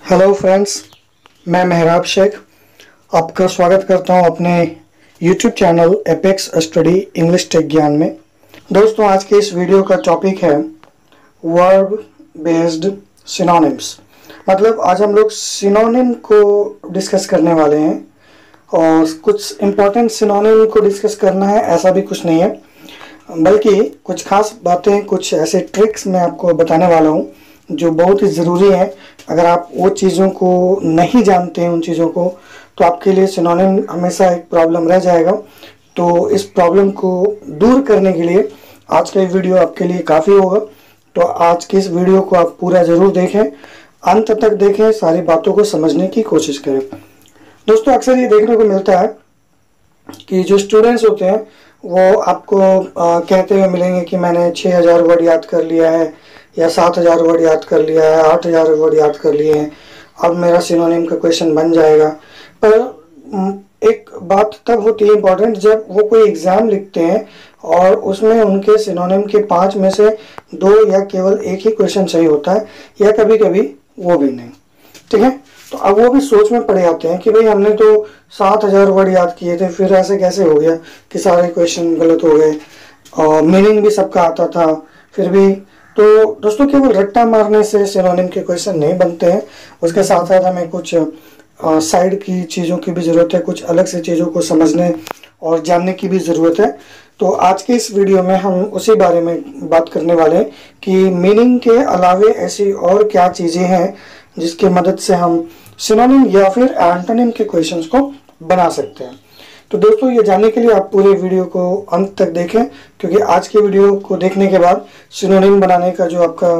Hello friends, मैं मेहराब शेख आपका स्वागत करता हूं अपने YouTube channel apex study English tech Gyan में। दोस्तों, आज के इस वीडियो का टॉपिक है वर्ब बेस्ड सिनोनिम्स। मतलब आज हम लोग सिनोनिम को डिस्कस करने वाले हैं और कुछ इम्पोर्टेंट सिनोनिम को डिस्कस करना है, ऐसा भी कुछ नहीं है, बल्कि कुछ खास बातें, कुछ ऐसे ट्रिक्स मैं आपको बताने वाला हूँ जो बहुत ही ज़रूरी है। अगर आप वो चीज़ों को नहीं जानते हैं, उन चीज़ों को, तो आपके लिए सिनोनिम हमेशा एक प्रॉब्लम रह जाएगा। तो इस प्रॉब्लम को दूर करने के लिए आज का वीडियो आपके लिए काफ़ी होगा। तो आज की इस वीडियो को आप पूरा ज़रूर देखें, अंत तक देखें, सारी बातों को समझने की कोशिश करें। दोस्तों, अक्सर ये देखने को मिलता है कि जो स्टूडेंट्स होते हैं वो आपको कहते हुए मिलेंगे कि मैंने 6000 वर्ड याद कर लिया है, या 7000 वर्ड याद कर लिया है, 8000 वर्ड याद कर लिए हैं, अब मेरा सिनोनिम का क्वेश्चन बन जाएगा। पर एक बात तब होती है इम्पोर्टेंट, जब वो कोई एग्ज़ाम लिखते हैं और उसमें उनके सिनोनिम के 5 में से 2 या केवल एक ही क्वेश्चन सही होता है, या कभी कभी वो भी नहीं। ठीक है, तो अब वो भी सोच में पड़ जाते हैं कि भाई हमने तो 7000 वर्ड याद किए थे, फिर ऐसे कैसे हो गया कि सारे क्वेश्चन गलत हो गए, और मीनिंग भी सबका आता था फिर भी। तो दोस्तों, केवल रट्टा मारने से सिनोनिम के क्वेश्चन नहीं बनते हैं, उसके साथ साथ हमें कुछ साइड की चीज़ों की भी ज़रूरत है, कुछ अलग से चीज़ों को समझने और जानने की भी ज़रूरत है। तो आज के इस वीडियो में हम उसी बारे में बात करने वाले हैं कि मीनिंग के अलावे ऐसी और क्या चीज़ें हैं जिसकी मदद से हम सिनोनिम या फिर एंटोनिम के क्वेश्चंस को बना सकते हैं। तो दोस्तों, ये जानने के लिए आप पूरे वीडियो को अंत तक देखें, क्योंकि आज के वीडियो को देखने के बाद सिनोनिम बनाने का जो आपका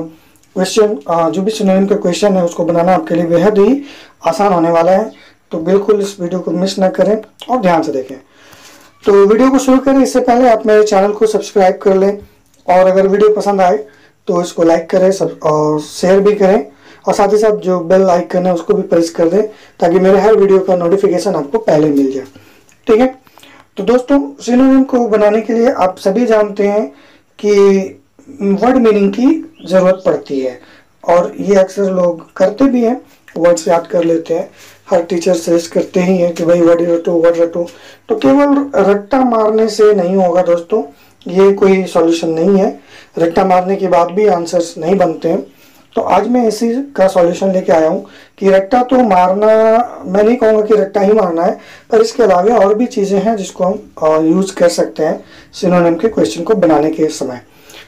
क्वेश्चन, जो भी सिनोनिम का क्वेश्चन है, उसको बनाना आपके लिए बेहद ही आसान होने वाला है। तो बिल्कुल इस वीडियो को मिस ना करें और ध्यान से देखें। तो वीडियो को शुरू करें इससे पहले आप मेरे चैनल को सब्सक्राइब कर लें, और अगर वीडियो पसंद आए तो इसको लाइक करें, और शेयर भी करें, और साथ ही साथ जो बेल आइकन है उसको भी प्रेस कर दें, ताकि मेरे हर वीडियो का नोटिफिकेशन आपको पहले मिल जाए। ठीक है, तो दोस्तों, सिनोनिम को बनाने के लिए आप सभी जानते हैं कि वर्ड मीनिंग की ज़रूरत पड़ती है, और ये अक्सर लोग करते भी हैं, वर्ड्स याद कर लेते हैं। हर टीचर सजेस्ट करते ही हैं कि भाई वर्ड रटो, वर्ड रटो। तो केवल रट्टा मारने से नहीं होगा दोस्तों, ये कोई सॉल्यूशन नहीं है। रट्टा मारने के बाद भी आंसर्स नहीं बनते हैं। तो आज मैं इसी का सॉल्यूशन लेके आया हूँ कि रट्टा तो मारना, मैं नहीं कहूँगा कि रट्टा ही मारना है, पर इसके अलावा और भी चीज़ें हैं जिसको हम यूज़ कर सकते हैं सिनोनिम के क्वेश्चन को बनाने के समय।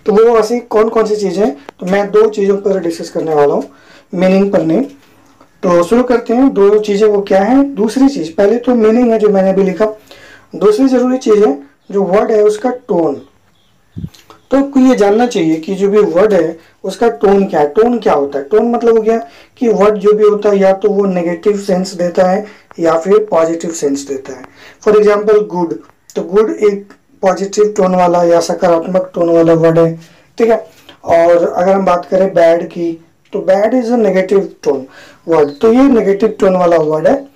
तो वो ऐसी कौन कौन सी चीज़ें हैं, तो मैं 2 चीज़ों पर डिस्कस करने वाला हूँ, मीनिंग पर नहीं। तो शुरू करते हैं। 2 चीज़ें वो क्या है। दूसरी चीज़, पहले तो मीनिंग है जो मैंने भी लिखा, दूसरी ज़रूरी चीज़ है जो वर्ड है उसका टोन। तो आपको ये जानना चाहिए कि जो भी वर्ड है उसका टोन क्या है। टोन क्या होता है? टोन मतलब हो गया कि वर्ड जो भी होता है या तो वो नेगेटिव सेंस देता है या फिर पॉजिटिव सेंस देता है। फॉर एग्जांपल गुड, तो गुड एक पॉजिटिव टोन वाला या सकारात्मक टोन वाला वर्ड है। ठीक है, और अगर हम बात करें बैड की, तो bad is a negative tone word, तो ये नेगेटिव टोन वाला वर्ड है,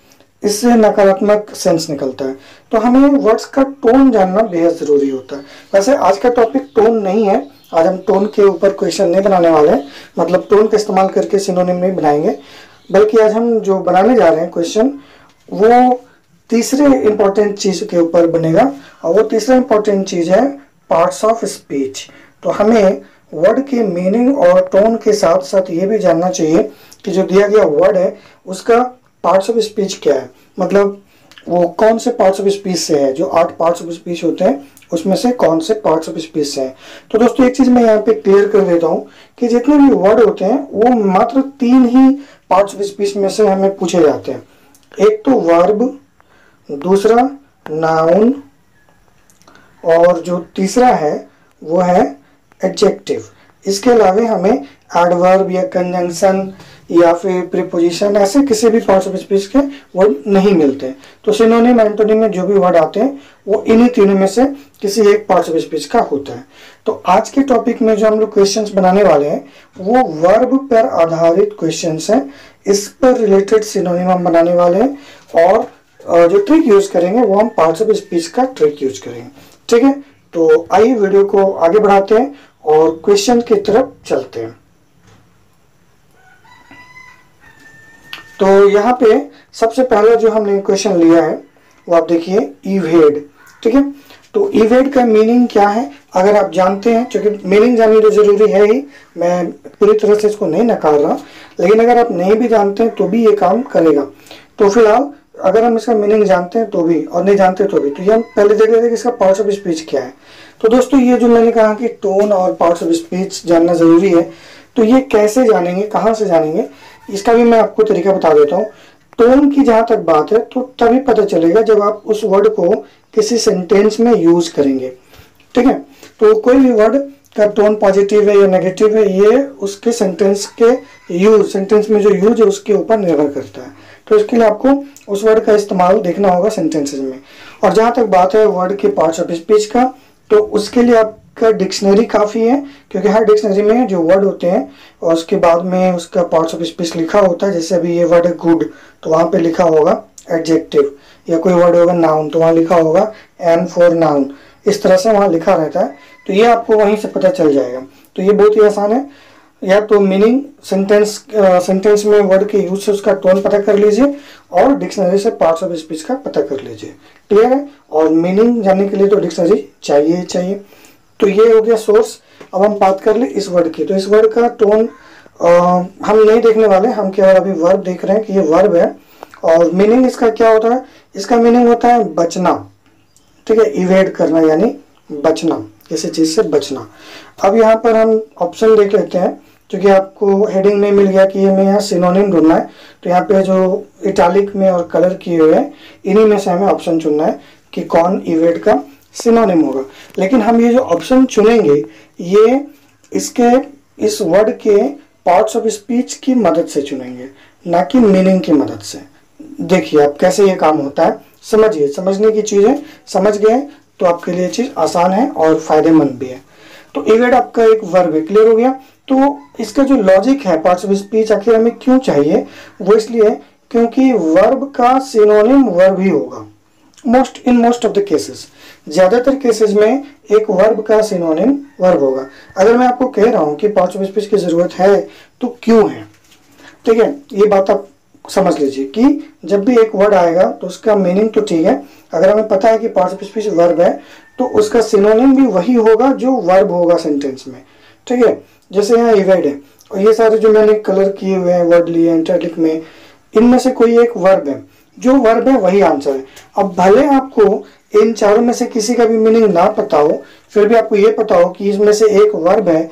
इससे नकारात्मक सेंस निकलता है। तो हमें वर्ड्स का टोन जानना बेहद ज़रूरी होता है। वैसे आज का टॉपिक टोन नहीं है, आज हम टोन के ऊपर क्वेश्चन नहीं बनाने वाले हैं, मतलब टोन का इस्तेमाल करके सिनोनिम नहीं बनाएंगे, बल्कि आज हम जो बनाने जा रहे हैं क्वेश्चन, वो तीसरे इंपॉर्टेंट चीज़ के ऊपर बनेगा, और वो तीसरा इंपॉर्टेंट चीज़ है पार्ट्स ऑफ स्पीच। तो हमें वर्ड के मीनिंग और टोन के साथ साथ ये भी जानना चाहिए कि जो दिया गया वर्ड है उसका पार्ट्स ऑफ स्पीच क्या है, मतलब वो कौन से पार्ट्स ऑफ स्पीच से है। जो 8 पार्ट्स ऑफ स्पीच होते हैं उसमें से कौन से पार्ट्स ऑफ स्पीच से हैं। तो दोस्तों, एक चीज़ मैं यहाँ पे क्लियर कर देता हूँ कि जितने भी वर्ड होते हैं वो मात्र 3 ही पार्ट्स ऑफ स्पीच में से हमें पूछे जाते हैं। एक तो वर्ब, दूसरा नाउन, और जो तीसरा है वो है एडजेक्टिव। इसके अलावा हमें एडवर्ब या कंजंक्शन या फिर प्रीपोजिशन, ऐसे किसी भी पार्ट्स ऑफ स्पीच के वर्ड नहीं मिलते। तो सिनोनिम एंटोनिम में जो भी वर्ड आते हैं वो इन्हीं तीनों में से किसी एक पार्ट्स ऑफ स्पीच का होता है। तो आज के टॉपिक में जो हम लोग क्वेश्चंस बनाने वाले हैं वो वर्ब पर आधारित क्वेश्चंस हैं। इस पर रिलेटेड सिनोनिम हम बनाने वाले हैं, और जो ट्रिक यूज करेंगे वो हम पार्ट्स ऑफ स्पीच का ट्रिक यूज करेंगे। ठीक है, तो आइए वीडियो को आगे बढ़ाते हैं और क्वेश्चन की तरफ चलते हैं। तो यहाँ पे सबसे पहला जो हमने क्वेश्चन लिया है वो आप देखिए इवेड, ठीक है। तो इवेड का मीनिंग क्या है अगर आप जानते हैं, क्योंकि मीनिंग जाननी तो जरूरी है ही, मैं पूरी तरह से इसको नहीं नकार रहा, लेकिन अगर आप नहीं भी जानते हैं तो भी ये काम करेगा। तो फिलहाल अगर हम इसका मीनिंग जानते हैं तो भी और नहीं जानते तो भी, तो ये हम पहले देख लेते हैं कि इसका पार्ट्स ऑफ स्पीच क्या है। तो दोस्तों ये जो मैंने कहा कि टोन और पार्ट्स ऑफ स्पीच जानना जरूरी है, तो ये कैसे जानेंगे, कहाँ से जानेंगे, इसका भी मैं आपको तरीका बता देता हूँ। टोन की जहाँ तक बात है तो तभी पता चलेगा जब आप उस वर्ड को किसी सेंटेंस में यूज करेंगे, ठीक है। तो कोई भी वर्ड का टोन पॉजिटिव है या नेगेटिव है, ये उसके सेंटेंस के यूज, सेंटेंस में जो यूज है उसके ऊपर निर्भर करता है। तो इसके लिए आपको उस वर्ड का इस्तेमाल देखना होगा सेंटेंसेस में। और जहाँ तक बात है वर्ड के पार्ट्स ऑफ स्पीच का, तो उसके लिए आपका डिक्शनरी काफ़ी है, क्योंकि हर डिक्शनरी में जो वर्ड होते हैं और उसके बाद में उसका पार्ट्स ऑफ स्पीच लिखा होता है। जैसे अभी ये वर्ड है गुड, तो वहाँ पे लिखा होगा एडजेक्टिव, या कोई वर्ड होगा नाउन तो वहाँ लिखा होगा एन फॉर नाउन, इस तरह से वहाँ लिखा रहता है। तो ये आपको वहीं से पता चल जाएगा। तो ये बहुत ही आसान है, या तो मीनिंग सेंटेंस में वर्ड के यूज से उसका टोन पता कर लीजिए, और डिक्शनरी से पार्ट्स ऑफ स्पीच का पता कर लीजिए, क्लियर है। और मीनिंग जानने के लिए तो डिक्शनरी चाहिए ही चाहिए। तो ये हो गया सोर्स। अब हम बात कर ले इस वर्ड की, तो इस वर्ड का टोन हम नहीं देखने वाले, हम केवल अभी वर्ब देख रहे हैं कि ये वर्ब है। और मीनिंग इसका क्या होता है, इसका मीनिंग होता है बचना, ठीक है, इवेड करना यानी बचना, किसी चीज से बचना। अब यहाँ पर हम ऑप्शन देख लेते हैं, क्योंकि आपको हेडिंग में मिल गया कि ये हमें यहाँ सिनोनिम ढूंढना है। तो यहाँ पे जो इटैलिक में और कलर किए हुए हैं, इन्हीं में से हमें ऑप्शन चुनना है कि कौन इवेड का सिनोनिम होगा। लेकिन हम ये जो ऑप्शन चुनेंगे ये इस वर्ड के पार्ट्स ऑफ स्पीच की मदद से चुनेंगे, ना कि मीनिंग की मदद से। देखिए अब कैसे ये काम होता है, समझिए, समझने की चीज़ है, समझ गए तो आपके लिए चीज़ आसान है और फायदेमंद भी है। तो इवेड आपका एक वर्ब है, क्लियर हो गया। तो इसका जो लॉजिक है पार्ट्स ऑफ स्पीच आखिर हमें क्यों चाहिए, वो इसलिए क्योंकि वर्ब का सिनोनिम वर्ब ही होगा। मोस्ट ऑफ द केसेस, ज्यादातर केसेस में एक वर्ब का सिनोनिम वर्ब होगा। अगर मैं आपको कह रहा हूं कि पार्ट्स ऑफ स्पीच की जरूरत है तो क्यों है, ठीक है, ये बात आप समझ लीजिए कि जब भी एक वर्ड आएगा तो उसका मीनिंग तो ठीक है, अगर हमें पता है कि पार्ट्स ऑफ स्पीच वर्ब है तो उसका सिनोनिम भी वही होगा जो वर्ब होगा सेंटेंस में, ठीक है। जैसे यहाँ इवेड है और ये सारे जो मैंने कलर किए हुए हैं वर्ड लिए इटैलिक में, इनमें से कोई एक वर्ब है, जो वर्ब है वही आंसर है। अब भले आपको इन चारों में से किसी का भी मीनिंग ना पता हो, फिर भी आपको ये पता हो कि इसमें से एक वर्ब है,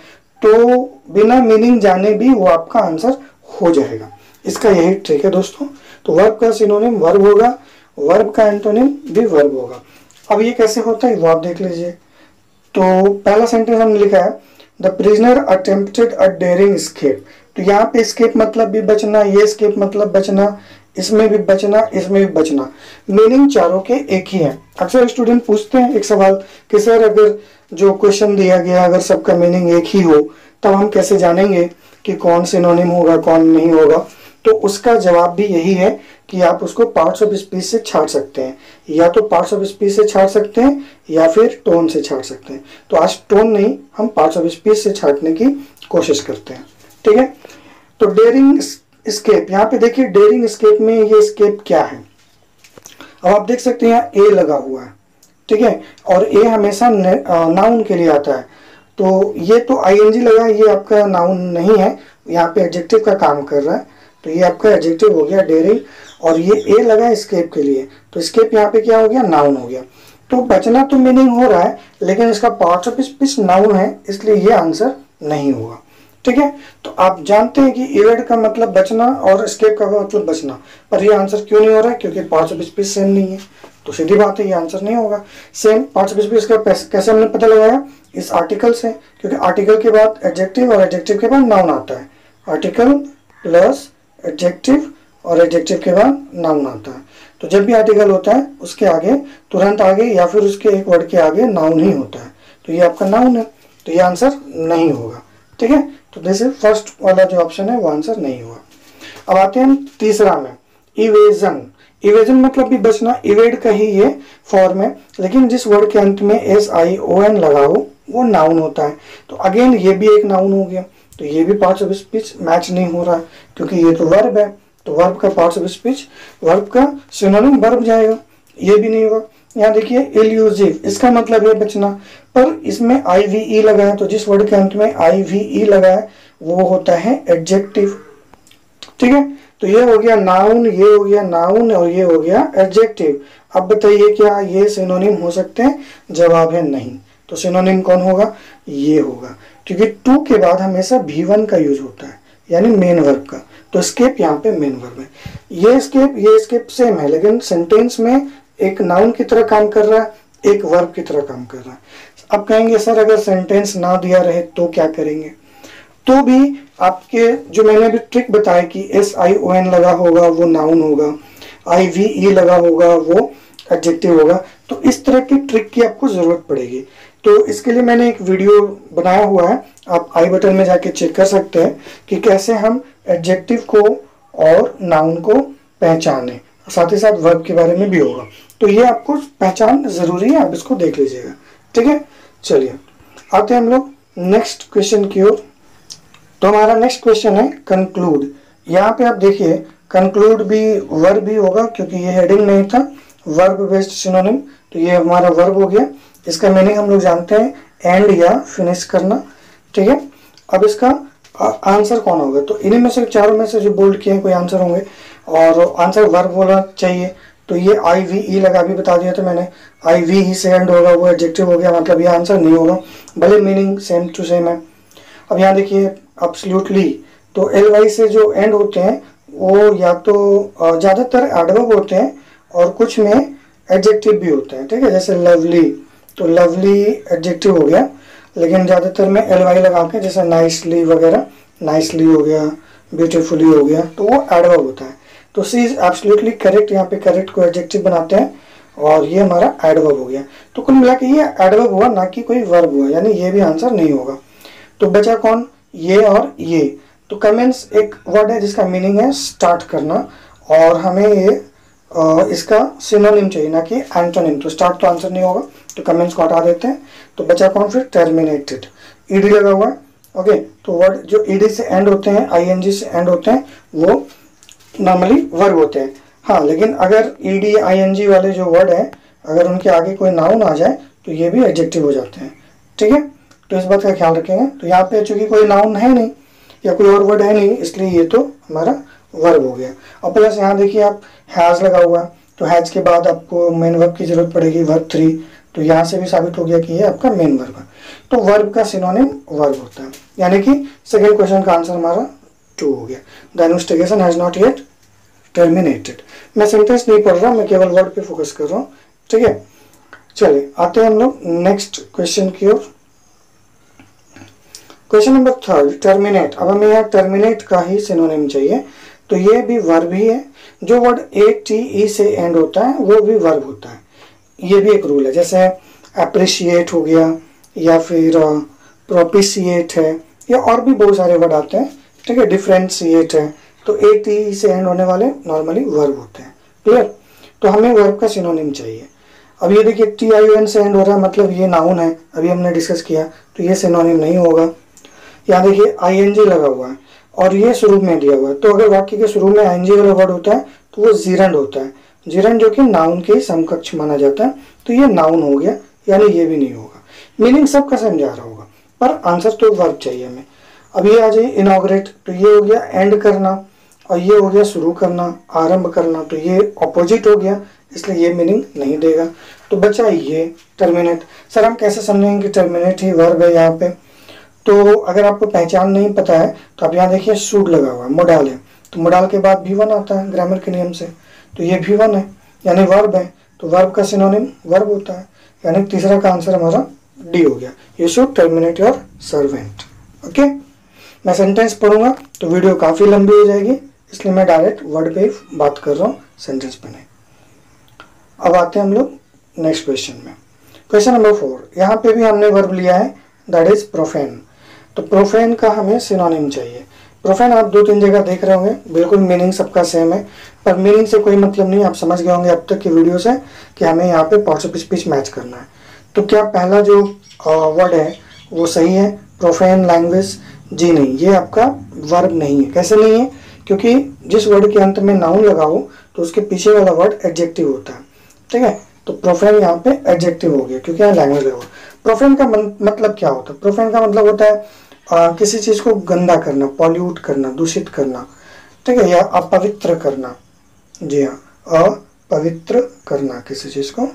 तो बिना मीनिंग जाने भी वो आपका आंसर हो जाएगा। इसका यही ट्रिक है दोस्तों। तो वर्ब का सिनोनिम वर्ब होगा, वर्ब का एंटोनिम भी वर्ब होगा। अब ये कैसे होता है वो आप देख लीजिए। तो पहला सेंटेंस हमने लिखा है the prisoner attempted a dairying escape. तो यहाँ पे एस्केप मतलब भी बचना, ये एस्केप मतलब बचना, इसमें भी बचना, इसमें भी बचना, मीनिंग चारों के एक ही है। अक्सर स्टूडेंट पूछते हैं एक सवाल कि सर अगर जो क्वेश्चन दिया गया अगर सबका मीनिंग एक ही हो तब हम कैसे जानेंगे कि कौन सिनोनिम होगा कौन नहीं होगा। तो उसका जवाब भी यही है कि आप उसको पार्ट्स ऑफ स्पीच से छाट सकते हैं, या तो पार्ट्स ऑफ स्पीच से छाट सकते हैं या फिर टोन से छाट सकते हैं। तो आज टोन नहीं, हम पार्ट्स ऑफ स्पीच से छाटने की कोशिश करते हैं, ठीक है। तो डेयरिंग एस्केप, यहाँ पे देखिए डेयरिंग एस्केप में ये एस्केप क्या है। अब आप देख सकते हैं यहाँ ए लगा हुआ है, ठीक है, और ए हमेशा नाउन के लिए आता है। तो ये तो आईएनजी लगा है, ये आपका नाउन नहीं है, यहाँ पे एडजेक्टिव का काम कर रहा है। तो ये आपका एडजेक्टिव हो गया डेयरिंग, और ये ए लगा एस्केप के लिए, तो एस्केप यहाँ पे क्या हो गया, नाउन हो गया। तो बचना तो मीनिंग हो रहा है, लेकिन इसका पार्ट्स ऑफ स्पीच नाउन है, इसलिए ये आंसर नहीं होगा, ठीक है। तो आप जानते हैं कि इवेड का मतलब बचना और एस्केप का मतलब बचना, पर ये आंसर क्यों नहीं हो रहा है, क्योंकि पार्ट्स ऑफ स्पीच सेम नहीं है। तो सीधी बात है ये आंसर नहीं होगा। सेम पार्ट्स ऑफ स्पीच का कैसे हमने पता लगाया, इस आर्टिकल से, क्योंकि आर्टिकल के बाद एडजेक्टिव और एडजेक्टिव के बाद नाउन आता है। आर्टिकल प्लस एडजेक्टिव और एडजेक्टिव के बाद नाउन आता है। तो जब भी आर्टिकल होता है उसके आगे तुरंत आगे या फिर उसके एक वर्ड के आगे नाउन ही होता है। तो ये आपका नाउन है, तो ये आंसर नहीं होगा, ठीक है। तो जैसे फर्स्ट वाला जो ऑप्शन है वो आंसर नहीं हुआ। अब आते हैं हम तीसरा में, इवेजन। इवेजन मतलब भी बचना, इवेड का ही ये फॉर्म है, लेकिन जिस वर्ड के अंत में SION लगा हो वो नाउन होता है। तो अगेन ये भी एक नाउन हो गया। तो ये भी पार्ट्स ऑफ स्पीच मैच नहीं हो रहा है, क्योंकि ये तो वर्ब है तो वर्ब का पार्ट्स ऑफ स्पीच, वर्ब का सिनोनिम वर्ब जाएगा, ये भी नहीं होगा। यहाँ देखिए इल्यूजिव, इसका मतलब है बचना, पर इसमें IVE लगा है, तो जिस वर्ड के अंत में IVE लगा है वो होता है एडजेक्टिव। ठीक है, तो ये हो गया नाउन, ये हो गया नाउन और ये हो गया एडजेक्टिव। अब बताइए क्या ये सिनोनिम हो सकते हैं? जवाब है नहीं। तो सिनोनिम कौन होगा? ये होगा, क्योंकि टू के बाद हमेशा V1 का यूज होता है, यानी मेन वर्ब का। तो स्केप यहाँ पे मेन वर्ब है। ये स्केप सेम है, लेकिन सेंटेंस में एक नाउन की तरह काम कर रहा है, एक वर्ब की तरह काम कर रहा है। अब कहेंगे सर अगर सेंटेंस ना दिया रहे तो क्या करेंगे? तो भी आपके जो मैंने अभी ट्रिक बताया कि SION लगा होगा वो नाउन होगा, IVE लगा होगा वो एडजेक्टिव होगा। तो इस तरह की ट्रिक की आपको जरूरत पड़ेगी। तो इसके लिए मैंने एक वीडियो बनाया हुआ है, आप आई बटन में जाके चेक कर सकते हैं कि कैसे हम एडजेक्टिव को और नाउन को पहचानें। साथ ही साथ वर्ब के बारे में भी होगा, तो ये आपको पहचान जरूरी है, आप इसको देख लीजिएगा। ठीक है, चलिए आते हैं हम लोग नेक्स्ट क्वेश्चन की ओर। तो हमारा नेक्स्ट क्वेश्चन है कंक्लूड। यहाँ पे आप देखिए कंक्लूड भी वर्ब भी होगा, क्योंकि ये हेडिंग नहीं था, वर्ब बेस्ड सिनोनिम, तो ये हमारा वर्ब हो गया। इसका मीनिंग हम लोग जानते हैं, एंड या फिनिश करना। ठीक है, अब इसका आंसर कौन होगा? तो इन्हीं में से चारों में से जो बोल्ड किए कोई आंसर होंगे, और आंसर वर्ब होना चाहिए। तो ये IVE लगा भी बता दिया था मैंने, IVE से एंड होगा वो एडजेक्टिव हो गया, मतलब ये आंसर नहीं होगा, भले मीनिंग सेम टू सेम है। अब यहाँ देखिए एब्सोल्युटली, तो LY से जो एंड होते हैं वो या तो ज़्यादातर एडवर्ब होते हैं और कुछ में एडजेक्टिव भी होते हैं। ठीक है, जैसे लवली, तो लवली एडजेक्टिव हो गया, लेकिन ज़्यादातर में LY लगा के, जैसे नाइसली वगैरह, नाइसली हो गया, ब्यूटीफुली हो गया, तो वो एडवर्ब होता है। तो सी इज एब्सोल्युटली करेक्ट, यहाँ पे करेक्ट को एडजेक्टिव बनाते हैं और ये हमारा एडवर्ब हो गया। तो कुल मिला के ये एडवर्ब हुआ, ना कि कोई वर्ब हुआ, यानी ये भी आंसर नहीं होगा। तो बचा कौन? ये और ये। तो कमेंस एक वर्ड है जिसका मीनिंग है स्टार्ट करना, और हमें ये इसका सिनोनिम चाहिए, ना कि एंटोनिम। तो स्टार्ट तो आंसर नहीं होगा, तो कमेंट्स को हटा देते हैं। तो बचा कौन फिर? टर्मिनेटेड, ED लगा हुआ है। ओके, तो वर्ड जो ED से एंड होते हैं, ING से एंड होते हैं, वो नॉर्मली वर्ब होते हैं। हाँ, लेकिन अगर ED ING वाले जो वर्ड हैं, अगर उनके आगे कोई नाउन आ जाए तो ये भी एडजेक्टिव हो जाते हैं। ठीक है, तो इस बात का ख्याल रखेंगे। तो यहाँ पे चूंकि कोई नाउन है नहीं या कोई और वर्ड है नहीं, इसलिए ये तो हमारा वर्ब हो गया। और प्लस यहाँ देखिए आप हैज़ लगा हुआ है, तो हैज़ के बाद आपको मेन वर्ब की जरूरत पड़ेगी, वर्ब 3। तो यहाँ से भी साबित हो गया कि ये आपका मेन वर्ब है। तो वर्ब का सिनोनिम वर्ब होता है, यानी कि सेकेंड क्वेश्चन का आंसर हमारा 2 हो गया। The investigation has not yet terminated. मैं सेंटेंस नहीं पढ़ रहा, मैं केवल वर्ड पे फोकस कर रहा हूँ। ठीक है, चलिए आते हैं हम लोग नेक्स्ट क्वेश्चन की ओर। Question number 3, terminate. अब हमें यहाँ टर्मिनेट का ही सिनोनिम चाहिए, तो ये भी वर्ब ही है। जो वर्ड ATE से एंड होता है वो भी वर्ब होता है, ये भी एक रूल है। जैसे अप्रिशिएट हो गया, या फिर प्रोपिशिएट है, या और भी बहुत सारे वर्ड आते हैं। ठीक है, डिफरेंशिएट है, तो ATE से एंड होने वाले नॉर्मली वर्ब होते हैं। क्लियर? तो हमें वर्ब का सिनोनिम चाहिए। अब ये देखिए TION से एंड हो रहा है, मतलब ये नाउन है, अभी हमने डिस्कस किया, तो ये सिनोनिम नहीं होगा। यहाँ देखिए ING लगा हुआ है और ये शुरू में दिया हुआ है, तो अगर वाक्य के शुरू में ING वाला वर्ड होता है तो वो जीरंड होता है, जीरंड जो कि नाउन के समकक्ष माना जाता है। तो ये नाउन हो गया, यानी ये भी नहीं होगा। मीनिंग सबका समझा रहा होगा, पर आंसर तो वर्ब चाहिए हमें। अब ये आ जाए इनॉग्रेट, तो ये हो गया एंड करना, और ये हो गया शुरू करना, आरंभ करना, तो ये ऑपोजिट हो गया, इसलिए ये मीनिंग नहीं देगा। तो बचा ये टर्मिनेट। सर हम कैसे समझेंगे कि टर्मिनेट ही वर्ब है यहाँ पे? तो अगर आपको पहचान नहीं पता है तो आप यहाँ देखिए शुड लगा हुआ है, मोडाल है, तो मोडाल के बाद V1 आता है ग्रामर के नियम से, तो ये V1 है, यानी वर्ब है। तो वर्ब का सिनोनिम वर्ब होता है, यानी तीसरा का आंसर हमारा D हो गया। You should terminate your servant. Okay, मैं सेंटेंस पढ़ूंगा तो वीडियो काफ़ी लंबी हो जाएगी, इसलिए मैं डायरेक्ट वर्ड पे बात कर रहा हूँ, सेंटेंस पे नहीं। अब आते हैं हम लोग नेक्स्ट क्वेश्चन में। क्वेश्चन नंबर 4, यहाँ पे भी हमने वर्ब लिया है, दैट इज प्रोफेन। तो प्रोफेन का हमें सिनोनिम चाहिए। प्रोफेन आप 2-3 जगह देख रहे होंगे, बिल्कुल मीनिंग सबका सेम है, पर मीनिंग से कोई मतलब नहीं। आप समझ गए होंगे अब तक की वीडियो से कि हमें यहाँ पे पार्ट्स ऑफ स्पीच मैच करना है। तो क्या पहला जो वर्ड है वो सही है, प्रोफेन लैंग्वेज? जी नहीं, ये आपका वर्ब नहीं है। कैसे नहीं है? क्योंकि जिस वर्ड के अंत में नाउन लगा हो तो उसके पीछे वाला वर्ड एडजेक्टिव होता है, ठीक है। तो प्रोफेन यहाँ पे एडजेक्टिव हो गया क्योंकि यहाँ लैंग्वेज लगा। प्रोफेन का मतलब क्या होता है? प्रोफेन का मतलब होता है किसी चीज को गंदा करना, पॉल्यूट करना, दूषित करना, ठीक है, या अपवित्र करना। जी हाँ, अपवित्र करना, किसी चीज को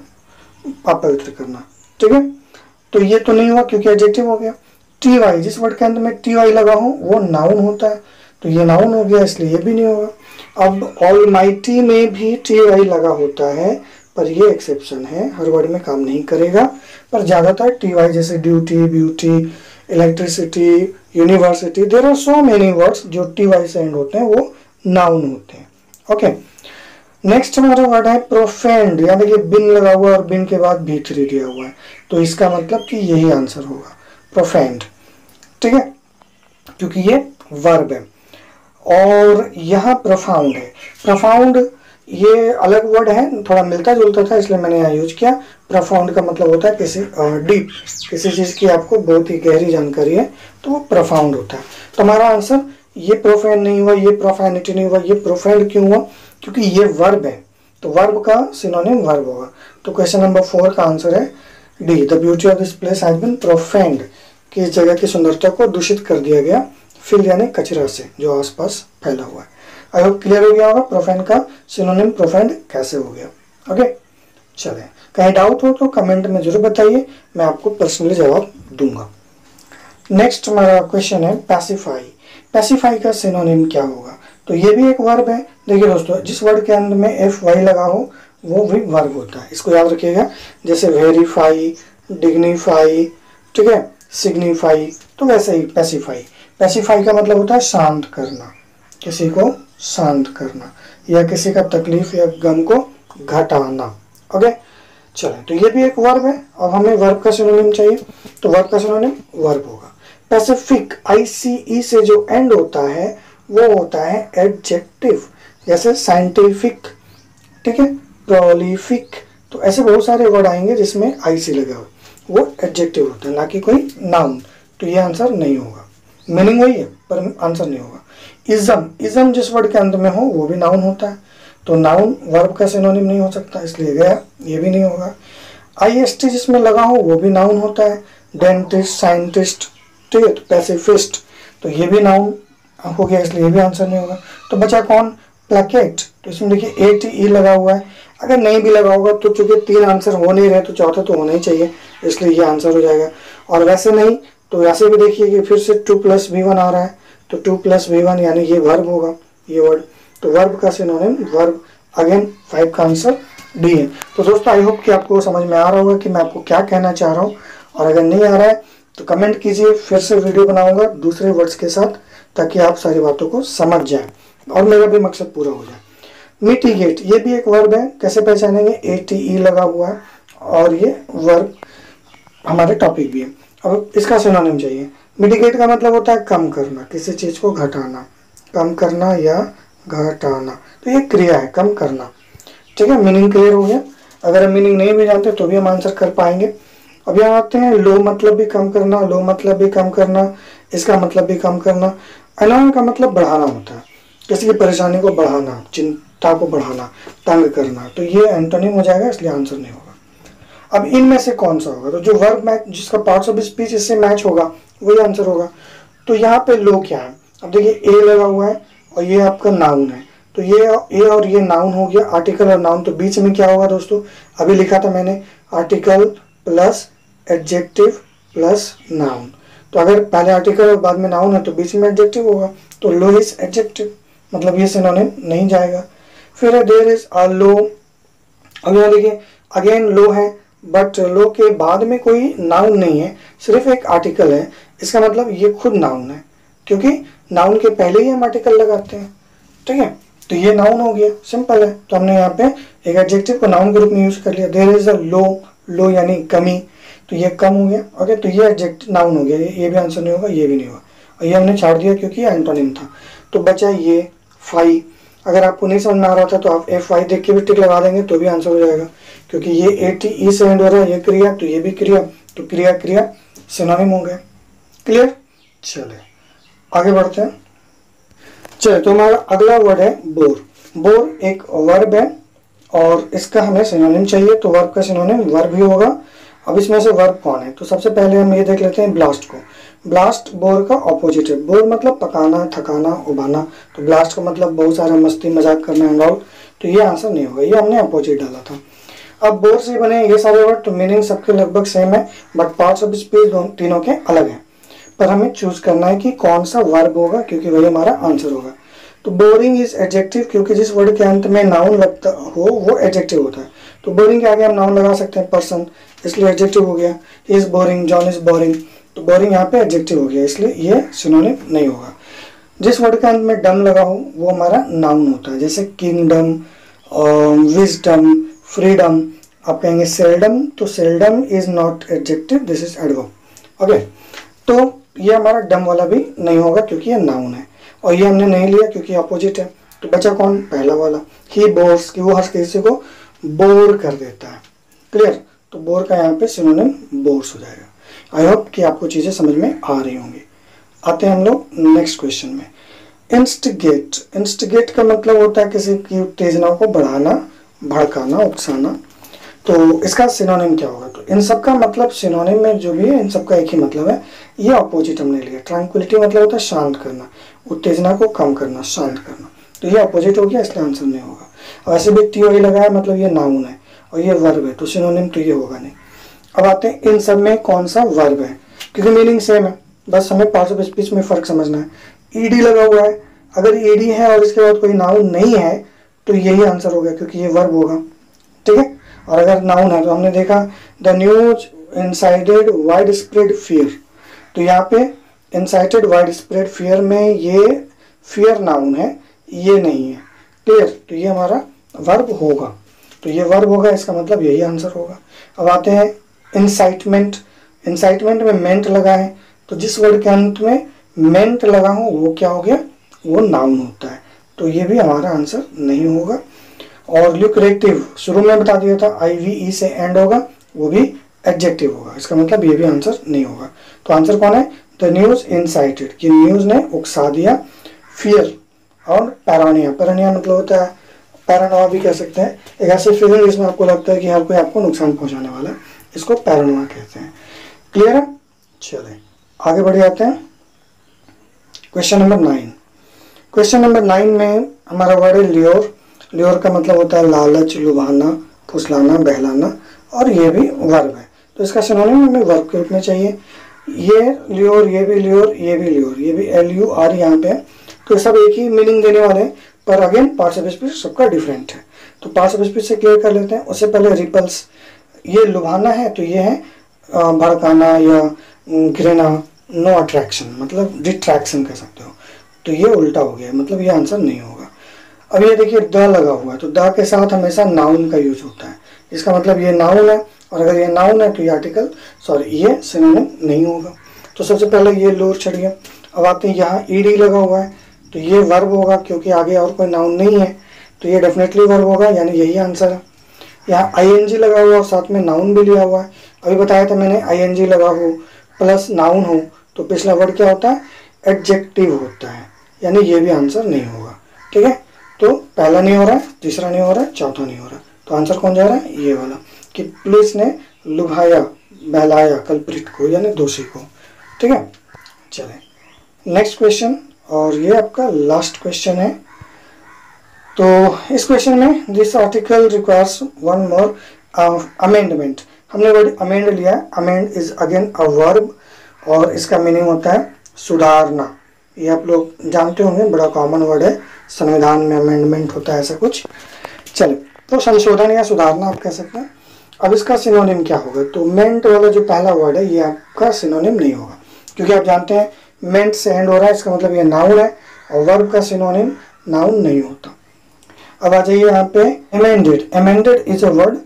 अपवित्र करना, ठीक है। तो ये तो नहीं हुआ क्योंकि एडजेक्टिव हो गया। टी वाई, जिस वर्ड के अंत में टी वाई लगा हो वो नाउन होता है, तो ये नाउन हो गया, इसलिए ये भी नहीं होगा। अब ऑलमाइटी में भी टी वाई लगा होता है, पर ये एक्सेप्शन है, हर वर्ड में काम नहीं करेगा, पर ज्यादातर टी वाई, जैसे duty, beauty, electricity, university, there are so many words जो टी वाई से एंड होते हैं, वो नाउन होते हैं। ओके, नेक्स्ट हमारा वर्ड है प्रोफेंड। यानी कि बिन लगा हुआ और बिन के बाद भीतरी दिया हुआ है, तो इसका मतलब कि यही आंसर होगा, प्रोफेंड, ठीक है, क्योंकि ये वर्ब है। और यहाँ प्रोफाउंड है। प्रोफाउंड ये अलग वर्ड है, थोड़ा मिलता जुलता था इसलिए मैंने यहाँ यूज किया। प्रोफाउंड का मतलब होता है किसी डीप, किसी चीज की आपको बहुत ही गहरी जानकारी है तो वो प्रोफाउंड होता है। तो हमारा आंसर ये प्रोफेंड नहीं हुआ, ये प्रोफेनिटी नहीं हुआ, ये प्रोफेंड क्यों हुआ? क्योंकि ये वर्ब है, तो वर्ब का सिनोनिम वर्ब होगा। तो क्वेश्चन नंबर 4 का आंसर है D, the beauty of this place has been profound, कि इस जगह की सुंदरता को दूषित कर दिया गया, फिल यानी कचरा से जो आसपास फैला हुआ है। आई होप क्लियर हो गया होगा प्रोफेंड का सिनोनिम प्रोफेंड कैसे हो गया। ओके, चलें, कहीं डाउट हो तो कमेंट में जरूर बताइए, मैं आपको पर्सनली जवाब दूंगा। नेक्स्ट हमारा क्वेश्चन है पैसिफाई। पैसिफाई का सिनोनिम क्या होगा? तो ये भी एक वर्ब है। देखिए दोस्तों, जिस वर्ड के अंत में एफ वाई लगा हो वो भी वर्ब होता है, इसको याद रखिएगा। जैसे वेरीफाई, डिग्निफाई, ठीक है, सिग्निफाई, तो वैसे ही पैसिफाई। पैसिफाई का मतलब होता है शांत करना, किसी को शांत करना, या किसी का तकलीफ या गम को घटाना। ओके, चलें, तो ये भी एक वर्ब है। अब हमें वर्ब का सिनोनिम चाहिए, तो वर्ब का सिनोनिम वर्ब होगा। पैसिफिक, ICE से जो एंड होता है वो होता है एडजेक्टिव, जैसे साइंटिफिक, ठीक है, प्रोलिफिक, तो ऐसे बहुत सारे वर्ड आएंगे जिसमें IC लगा हो, वो एडजेक्टिव होता है, ना कि कोई नाउन। तो ये आंसर नहीं होगा, मीनिंग वही है पर आंसर नहीं होगा। इज्म, इज्म जिस वर्ड के अंत में हो वो भी नाउन होता है, तो नाउन वर्ब का सिनोनिम नहीं हो सकता, इसलिए गया, ये भी नहीं होगा। IST जिसमें लगा हो वो भी नाउन होता है, डेंटिस्ट, साइंटिस्ट, ठीक है, तो पैसिफिस्ट, तो ये भी नाउन हो गया, इसलिए ये भी आंसर नहीं होगा। तो बचा कौन? प्लेकेट, तो इसमें देखिए ATE लगा हुआ है। अगर नहीं भी लगा होगा तो चूंकि 3 आंसर हो नहीं रहे तो चौथा तो होना ही चाहिए, इसलिए ये आंसर हो जाएगा। और वैसे नहीं तो वैसे भी देखिए कि फिर से 2 + V1 आ रहा है, तो 2 + V1 यानी ये वर्ब होगा, ये वर्ड, तो वर्ब का सिनोनिम वर्ब। अगेन 5 का आंसर डी है। तो दोस्तों आई होप कि आपको समझ में आ रहा होगा कि मैं आपको क्या कहना चाह रहा हूँ, और अगर नहीं आ रहा है तो कमेंट कीजिए, फिर से वीडियो बनाऊंगा दूसरे वर्ड्स के साथ, ताकि आप सारी बातों को समझ जाएं और मेरा भी मकसद पूरा हो जाए। मिटिगेट, ये भी एक वर्ब है, कैसे पहचानेंगे? ATE लगा हुआ है और ये वर्ब हमारे टॉपिक भी है। अब इसका सिनोनिम चाहिए। मिटिगेट का मतलब होता है कम करना, किसी चीज को घटाना, कम करना या घटाना, तो ये क्रिया है, कम करना, ठीक है। मीनिंग क्लियर हो गया। अगर हम मीनिंग नहीं भी जानते तो भी हम आंसर कर पाएंगे। अब यहाँ आते हैं, लो मतलब भी कम करना, लो मतलब भी कम करना, इसका मतलब भी कम करना। अलार्म का मतलब बढ़ाना होता है, किसी की परेशानी को बढ़ाना, चिंता को बढ़ाना, तंग करना, तो ये एंटोनिम हो जाएगा, इसलिए आंसर नहीं होगा। अब इनमें से कौन सा होगा? तो जो वर्ब मैच, जिसका पार्ट्स ऑफ स्पीच इससे मैच होगा वही आंसर होगा। तो यहाँ पे लो क्या है? अब देखिए ए लगा हुआ है और ये आपका नाउन है, तो ये ए और ये नाउन हो गया, आर्टिकल और नाउन, तो बीच में क्या होगा दोस्तों? अभी लिखा था मैंने, article plus adjective plus noun. तो अगर पहले आर्टिकल और बाद में नाउन है तो बीच में एडजेक्टिव होगा, तो लो इज एडजेक्टिव, मतलब ये सिनोनिम नहीं जाएगा। फिर है देयर इज अ लो। अब यहाँ देखिए अगेन लो है, बट लो के बाद में कोई नाउन नहीं है, सिर्फ एक आर्टिकल है, इसका मतलब ये खुद नाउन है, क्योंकि नाउन के पहले ही हम आर्टिकल लगाते हैं, ठीक है। तो ये नाउन हो गया, सिंपल है। तो हमने यहाँ पे एक एडजेक्टिव को नाउन के रूप में यूज कर लिया। देयर इज अ लो, लो यानी कमी, तो ये कम हो गया। ओके, तो ये एडजेक्टिव नाउन हो गया, ये भी आंसर नहीं होगा, ये भी नहीं होगा, और ये हमने छाड़ दिया क्योंकि एंटोनिम था। तो बचा ये फाई। अगर आपको नहीं समझ में आ रहा था तो आप FI देख के भी टिक लगा देंगे तो भी आंसर हो जाएगा, क्योंकि ये ATE से एंड हो रहा है, ये क्रिया, तो ये भी क्रिया, तो क्रिया क्रिया सिनोनिम हो गया। क्लियर? चले आगे बढ़ते हैं। चलिए, तो हमारा अगला वर्ड है बोर। बोर एक वर्ब है और इसका हमें सिनोनिम चाहिए, तो वर्ब का सिनोनिम वर्ब ही होगा। अब इसमें से वर्ब कौन है, तो सबसे पहले हम ये देख लेते हैं ब्लास्ट को। ब्लास्ट बोर का ऑपोजिट है। बोर मतलब पकाना, थकाना, उबाना, तो ब्लास्ट का मतलब बहुत सारा मस्ती मजाक करना एंड ऑल, तो ये आंसर नहीं होगा, ये हमने अपोजिट डाला था। अब बोर से बने ये सारे वर्ड, तो मीनिंग सबके लगभग सेम है, बट पार्ट्स ऑफ स्पीच तीनों के अलग हैं। पर हमें चूज करना है कि कौन सा वर्ब होगा, क्योंकि वही हमारा आंसर होगा। तो बोरिंग इज एडजेक्टिव, क्योंकि जिस वर्ड के अंत में नाउन लगता हो वो एडजेक्टिव होता है। तो बोरिंग के आगे हम नाउन लगा सकते हैं पर्सन, इसलिए एडजेक्टिव हो गया। He is boring, John is boring, तो बोरिंग यहाँ पे एडजेक्टिव हो गया, इसलिए ये सिनोनिम नहीं होगा। जिस वर्ड के अंत में डम लगा हो वो हमारा नाउन होता है, जैसे किंगडम, विजडम, फ्रीडम। आप कहेंगे सेल्डम, तो seldom is not adjective, this is adverb. Okay, तो ये हमारा डम वाला भी नहीं होगा क्योंकि ये नाउन है, और ये हमने नहीं लिया क्योंकि अपोजिट है। तो बचा कौन, पहला वाला, ही बोर्स, कि वो हर किसी को बोर कर देता है। क्लियर, तो बोर का यहाँ पे सिनोनिम बोर्स हो जाएगा। आई होप कि आपको चीजें समझ में आ रही होंगी। आते हैं हम लोग नेक्स्ट क्वेश्चन में। इंस्टिगेट। इंस्टिगेट का मतलब होता है किसी की उत्तेजना को बढ़ाना, भड़काना, उकसाना। तो इसका सिनोनिम क्या होगा, तो इन सब का मतलब सिनोनिम में जो भी है इन सब का एक ही मतलब है, ये अपोजिट हमने लिया। ट्रैंक्विलिटी मतलब होता है शांत करना, उत्तेजना को कम करना, शांत करना, तो ये अपोजिट हो गया, इसलिए आंसर नहीं होगा। वैसे भी टी लगा है, मतलब ये नाउन है और ये वर्ब है, तो सिनोनिम तो ये होगा नहीं। अब आते हैं इन सब में कौन सा वर्ब है, क्योंकि मीनिंग सेम है, बस हमें पार्ट्स ऑफ स्पीच में फर्क समझना है। ईडी लगा हुआ है, अगर ईडी है और इसके बाद कोई नाउन नहीं है तो यही आंसर होगा, क्योंकि ये वर्ब होगा। ठीक है, और अगर नाउन है तो हमने देखा the news incited wide spread fear, तो यहाँ पे इंसाइटेड वाइड स्प्रेड फियर में ये फियर नाउन है, ये नहीं है। क्लियर, तो ये हमारा वर्ब होगा, तो ये वर्ब होगा, इसका मतलब यही आंसर होगा। अब आते हैं इंसाइटमेंट। इंसाइटमेंट में मेंट लगा है, तो जिस वर्ड के अंत में मेंट लगा हो वो क्या हो गया, वो नाउन होता है, तो ये भी हमारा आंसर नहीं होगा। और ल्यूक्रेटिव शुरू में बता दिया था, IVE से एंड होगा, वो भी एडजेक्टिव होगा, इसका मतलब ये भी आंसर नहीं होगा। तो आंसर कौन है, द न्यूज इंसाइटेड, कि न्यूज ने उकसा दिया, फियर। और पैरानिया, पैरानिया मतलब होता है, पैरानोआ भी कह सकते हैं, एक ऐसी फीलिंग जिसमें आपको लगता है कि हर कोई आपको नुकसान पहुंचाने वाला है, इसको पैरानोआ कहते हैं। क्लियर है, चले आगे बढ़ जाते हैं। Question number 9। क्वेश्चन नंबर 9 में हमारा वर्ड है ल्योर। ल्योर का मतलब होता है लालच, लुभाना, फुसलाना, बहलाना, और ये भी वर्ब है, तो इसका सिनोनिम हमें वर्ब के रूप में चाहिए। ये ल्योर, ये भी ल्योर, ये भी ल्योर, ये भी LUR यहाँ पे है, तो सब एक ही मीनिंग देने वाले हैं, पर अगेन पार्ट्स ऑफ स्पीच सबका डिफरेंट है। तो पार्ट्स ऑफ स्पीच से क्लियर कर लेते हैं। उससे पहले रिपल्स, ये लुभाना है तो ये है भड़काना या घृणा, नो अट्रैक्शन, मतलब डिट्रैक्शन कह सकते हो, तो ये उल्टा हो गया, मतलब ये आंसर नहीं होगा। अब ये देखिए द लगा हुआ है, तो द के साथ हमेशा नाउन का यूज होता है, इसका मतलब ये नाउन है, और अगर ये नाउन है तो ये आर्टिकल, सॉरी ये सिनोनिम नहीं होगा। तो सबसे पहले ये लोर चढ़ गया। अब आते हैं यहाँ ED लगा हुआ है, तो ये वर्ब होगा, क्योंकि आगे और कोई नाउन नहीं है, तो ये डेफिनेटली वर्ब होगा, यानी यही आंसर है। यहाँ ING लगा हुआ और साथ में नाउन भी लिया हुआ है, अभी बताया था मैंने, ING लगा हो प्लस नाउन हो तो पिछला वर्ड क्या होता है, एडजेक्टिव होता है, यानी ये भी आंसर नहीं होगा। ठीक है, तो पहला नहीं हो रहा है, तीसरा नहीं हो रहा है, चौथा नहीं हो रहा, तो आंसर कौन जा रहा है, ये वाला, कि पुलिस ने लुभाया, बहलाया कल्प्रिट को, यानी दोषी को। ठीक है, चले नेक्स्ट क्वेश्चन, और ये आपका लास्ट क्वेश्चन है। तो इस क्वेश्चन में this article requires one more amendment. हमने वर्ड अमेंड लिया है, amend is again a verb, और इसका मीनिंग होता है सुधारना। ये आप लोग जानते होंगे, बड़ा कॉमन वर्ड है, संविधान में अमेंडमेंट होता है ऐसा कुछ। चलो, तो संशोधन या सुधारना आप कह सकते हैं। अब इसका सिनोनिम क्या होगा, तो मेंट वाला जो पहला वर्ड है ये आपका सिनोनिम नहीं होगा, क्योंकि आप जानते हैं मेंट से एंड हो रहा है, इसका मतलब ये नाउन है, और वर्ब का सिनोनिम नाउन नहीं होता। अब आ जाइए यहाँ पे amended. Amended is a word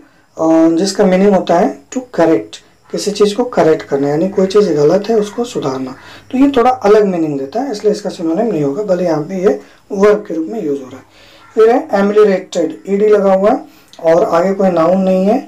जिसका मीनिंग होता है टू करेक्ट, किसी चीज को करेक्ट करना, यानी कोई चीज गलत है उसको सुधारना, तो ये थोड़ा अलग मीनिंग देता है, इसलिए इसका सिनोनिम नहीं होगा, भले यहाँ पे ये वर्ब के रूप में यूज हो रहा है। फिर है एमिलिरेटेड, ED लगा हुआ और आगे कोई नाउन नहीं है,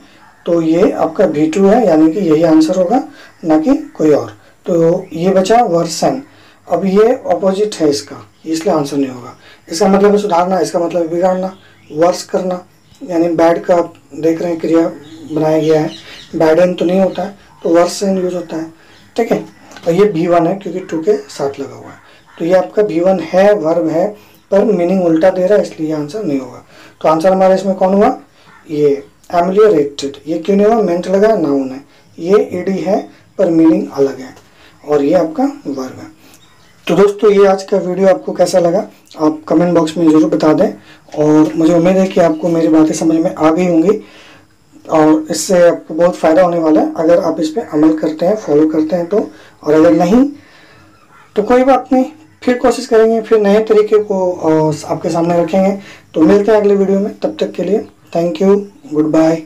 तो ये आपका V2 है, यानी कि यही आंसर होगा, ना कि कोई और। तो ये बचा वर्सन। अब ये ऑपोजिट है इसका, इसलिए आंसर नहीं होगा। इसका मतलब है सुधारना, इसका मतलब है बिगाड़ना। वर्स करना यानी बैड का आप देख रहे हैं क्रिया बनाया गया है, बैड एन तो नहीं होता है तो वर्स एन यूज होता है, ठीक है। और ये V1 है क्योंकि टू के साथ लगा हुआ है, तो ये आपका V1 है, वर्ब है, पर मीनिंग उल्टा दे रहा है, इसलिए आंसर नहीं होगा। तो आंसर हमारा इसमें कौन हुआ, ये एमिलियोरेटेड। ये क्यों नहीं हुआ, मेंट लगा है, नाउन है, ये ईडी है पर मीनिंग अलग है, और ये आपका वर्ब है। तो दोस्तों ये आज का वीडियो आपको कैसा लगा आप कमेंट बॉक्स में ज़रूर बता दें, और मुझे उम्मीद है कि आपको मेरी बातें समझ में आ गई होंगी और इससे आपको बहुत फ़ायदा होने वाला है अगर आप इस पर अमल करते हैं, फॉलो करते हैं तो। और अगर नहीं तो कोई बात नहीं, फिर कोशिश करेंगे, फिर नए तरीके को आपके सामने रखेंगे। तो मिलते हैं अगले वीडियो में, तब तक के लिए थैंक यू, गुड बाय।